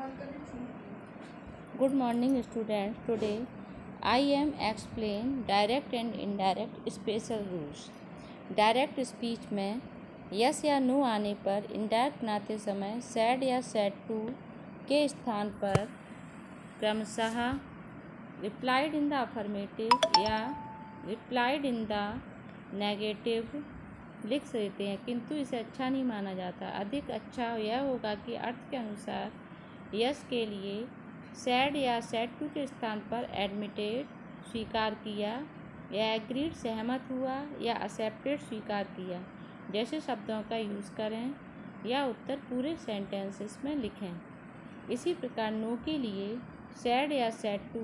Good morning, students. Today I am explain direct and indirect special rules. Direct speech में yes या no आने पर indirect बनाते समय सैड या सैड टू के स्थान पर क्रमशः रिप्लाइड इन द अफर्मेटिव या रिप्लाइड इन द नेगेटिव लिख देते हैं, किंतु इसे अच्छा नहीं माना जाता। अधिक अच्छा यह होगा कि अर्थ के अनुसार यस के लिए सैड या सैड टू के स्थान पर एडमिटेड स्वीकार किया या एग्रीड सहमत हुआ या एक्सेप्टेड स्वीकार किया जैसे शब्दों का यूज़ करें या उत्तर पूरे सेंटेंसेस में लिखें। इसी प्रकार नो के लिए सैड या सैड टू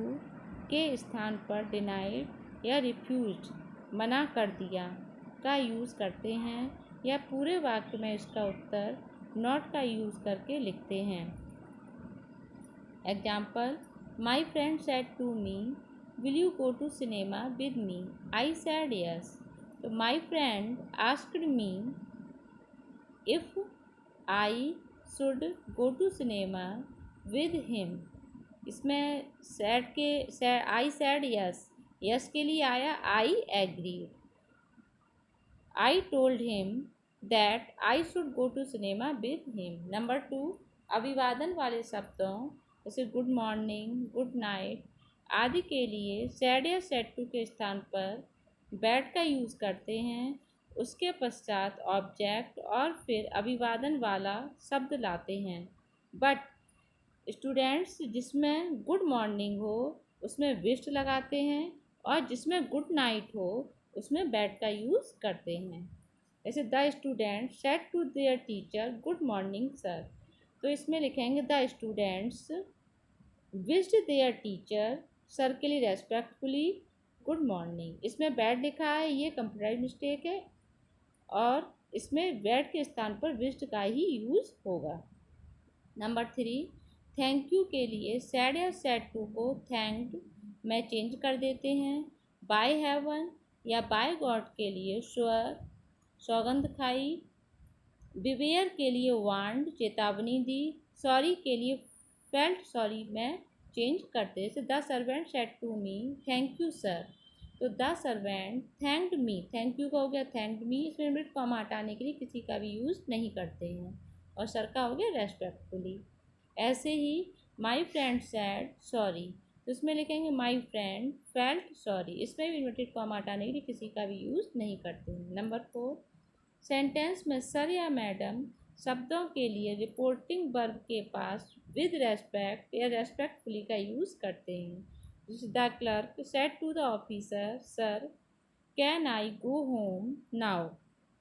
के स्थान पर डिनाइड या रिफ्यूज्ड मना कर दिया का यूज़ करते हैं या पूरे वाक्य में इसका उत्तर नॉट का यूज़ करके लिखते हैं। Example, my friend said to me will you go to cinema with me, I said yes. तो my friend asked me if I should go to cinema with him. इसमें आई सेड यस, यस के लिए आया I agreed. I told him that I should go to cinema with him. Number 2, अभिवादन वाले शब्दों जैसे good morning, good night आदि के लिए सैड या सैड टू के स्थान पर बैड का यूज़ करते हैं। उसके पश्चात ऑब्जेक्ट और फिर अभिवादन वाला शब्द लाते हैं। बट स्टूडेंट्स जिसमें गुड मॉर्निंग हो उसमें विश्ड लगाते हैं और जिसमें गुड नाइट हो उसमें बैड का यूज़ करते हैं। जैसे the student said to their teacher good morning sir, तो इसमें लिखेंगे the students wished their teacher sir के लिए रेस्पेक्टफुली गुड मॉर्निंग। इसमें बैड लिखा है, ये कंप्यूटराइज मिस्टेक है और इसमें बैड के स्थान पर विश्ड का ही यूज़ होगा। नंबर 3, थैंक यू के लिए सैड या सैड टू को थैंक्ड में चेंज कर देते हैं। बाय हेवन या बाय गॉड के लिए श्योर सौगंध खाई। बिवेयर के लिए वार्नड चेतावनी दी। सॉरी के लिए फेल्ट सॉरी में चेंज करते। जैसे the servant said to me thank you sir, तो the servant thanked me, thank you का हो गया थैंक्ड मी। इसमें मिनट कॉमा हटाने के लिए किसी का भी यूज़ नहीं करते हैं और सर का हो गया रेस्पेक्टफुली। ऐसे ही माई फ्रेंड सेड सॉरी, तो इसमें लिखेंगे माई फ्रेंड फेल्ट सॉरी। इसमें भी इन्वर्टेड कॉमा हटाने के लिए किसी का भी यूज़ नहीं करते हैं। नंबर 4, सेंटेंस में सर या मैडम शब्दों के लिए रिपोर्टिंग वर्ब के पास विद रेस्पेक्ट या रेस्पेक्टफुली का यूज़ करते हैं। जैसे the clerk said to the officer sir can I go home now,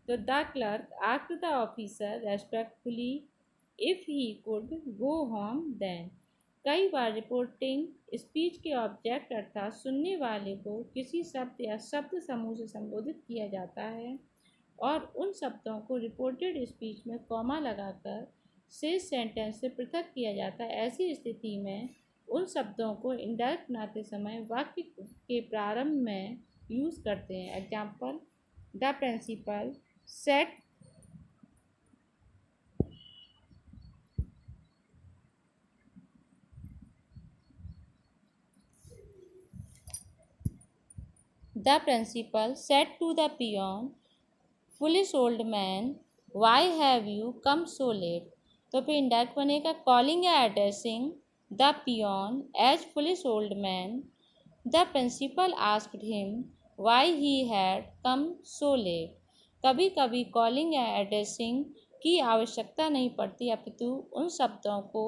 तो the clerk asked the officer respectfully if he could go home then. कई बार रिपोर्टिंग स्पीच के ऑब्जेक्ट अर्थात सुनने वाले को किसी शब्द या शब्द समूह से संबोधित किया जाता है और उन शब्दों को रिपोर्टेड स्पीच में कॉमा लगाकर शेष सेंटेंस से पृथक किया जाता है। ऐसी स्थिति में उन शब्दों को इनडायरेक्ट बनाते समय वाक्य के प्रारंभ में यूज़ करते हैं। Example, the principal said The principal said to the peon, foolish old man, why have you come so late? तो फिर इंडायरेक्ट बनेगा कॉलिंग या addressing the peon as foolish old man. The principal asked him why he had come so late. कभी कभी calling या addressing की आवश्यकता नहीं पड़ती अपितु उन शब्दों को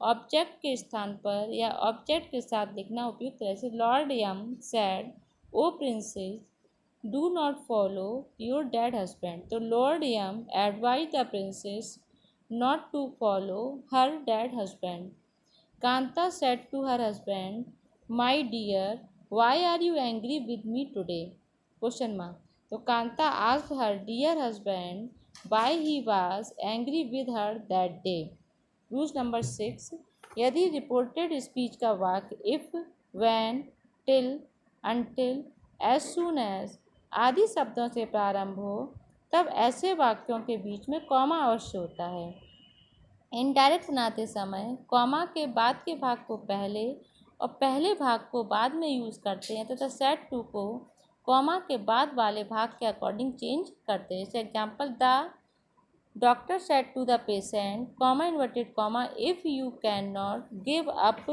ऑब्जेक्ट के स्थान पर या ऑब्जेक्ट के साथ लिखना उपयुक्त है। जैसे lord Yama said, O princess do not follow your dead husband, तो lord Yama advise the princess not to follow her dead husband. Kanta said to her husband, my dear why are you angry with me today, question mark. तो Kanta asked her dear husband why he was angry with her that day. Rules number 6, यदि reported speech का वाक्य if, when, till, until, as soon as आदि शब्दों से प्रारंभ हो तब ऐसे वाक्यों के बीच में कॉमा अवश्य होता है। इनडायरेक्ट बनाते समय कॉमा के बाद के भाग को पहले और पहले भाग को बाद में यूज़ करते हैं तथा सेट टू को कॉमा के बाद वाले भाग के अकॉर्डिंग चेंज करते हैं। जैसे example, the doctor said to the patient, comma inverted comma, if you can not give up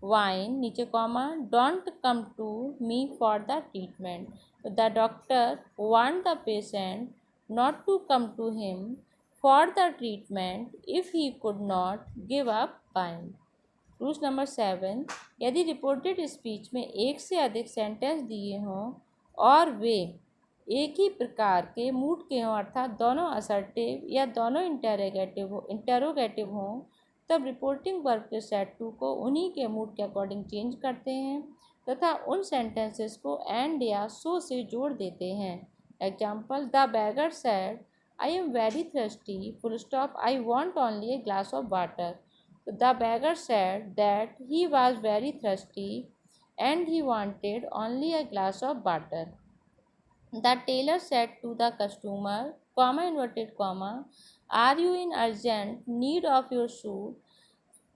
wine, नीचे comma, don't come to me for the treatment. तो the doctor want the patient not to come to him for the treatment if he could not give up wine. Rules number 7, यदि reported speech में एक से अधिक sentence दिए हों और वे एक ही प्रकार के मूड के हों, अर्थात दोनों असर्टिव या दोनों इंटेरोगेटिव हों, तब रिपोर्टिंग वर्ब के सेट टू को उन्हीं के मूड के अकॉर्डिंग चेंज करते हैं तथा उन सेंटेंसेस को एंड या सो से जोड़ देते हैं। Example, the bagger said, I am very thirsty, full stop, I want only a glass of water. The beggar said that he was very thirsty and he wanted only a glass of water. The tailor said to the customer, comma inverted comma, are you in urgent need of your suit?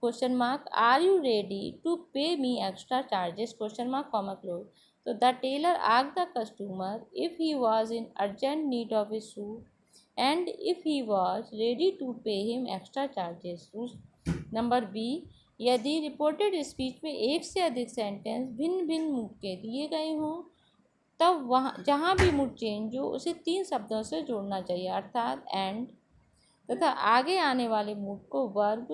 Question mark, are you ready to pay me extra charges? Question mark, comma close. So the tailor asked the customer if he was in urgent need of his suit and if he was ready to pay him extra charges. Number B, यदि reported speech में एक से अधिक sentence भिन्न भिन्न mood के दिए गए हों तब वहाँ जहाँ भी मूड चेंज हो उसे 3 शब्दों से जोड़ना चाहिए, अर्थात एंड तथा आगे आने वाले मूड को वर्ब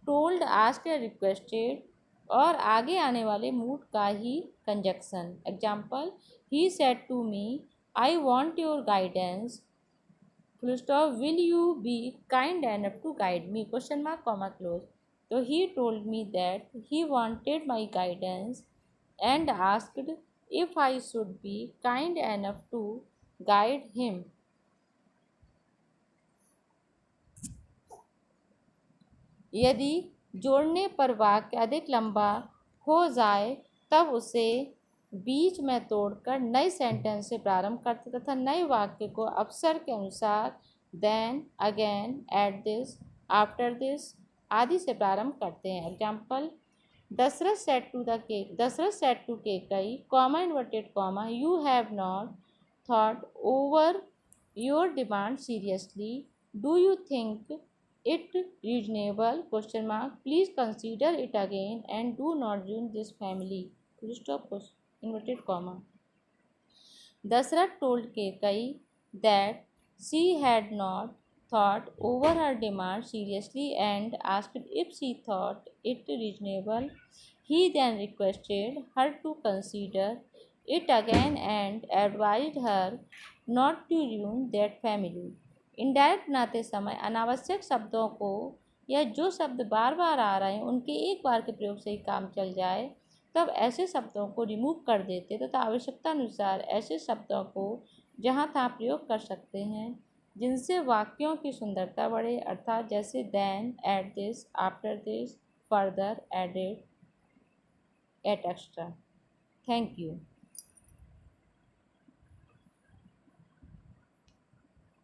टोल्ड, आस्क्ड या रिक्वेस्टेड और आगे आने वाले मूड का ही conjunction. Example, he said to me, I want your guidance, full stop, will you be kind enough to guide me? Question mark, comma close. तो he told me that he wanted my guidance and asked if I should be kind enough to guide him. यदि जोड़ने पर वाक्य अधिक लंबा हो जाए तब उसे बीच में तोड़कर नए सेंटेंस से प्रारंभ करते तथा नए वाक्य को अवसर के अनुसार then, again, at this, after this आदि से प्रारंभ करते हैं। Example, Dasharath said to Kaikeyi, comma inverted comma, you have not thought over your demand seriously, do you think it reasonable? Question mark, please consider it again and do not ruin this family. Full stop, inverted comma. Dashrath told Kekai that she had not thought over her demand seriously and asked if she thought it reasonable. He then requested her to consider it again and advised her not to ruin that family. Indirect बनाते समय अनावश्यक शब्दों को या जो शब्द बार बार आ रहे हैं उनके एक बार के प्रयोग से ही काम चल जाए तब ऐसे शब्दों को रिमूव कर देते तथा आवश्यकता अनुसार ऐसे शब्दों को जहाँ तहाँ प्रयोग कर सकते हैं जिनसे वाक्यों की सुंदरता बढ़े, अर्थात जैसे then, at this, after this, further, added, at extra. Thank you.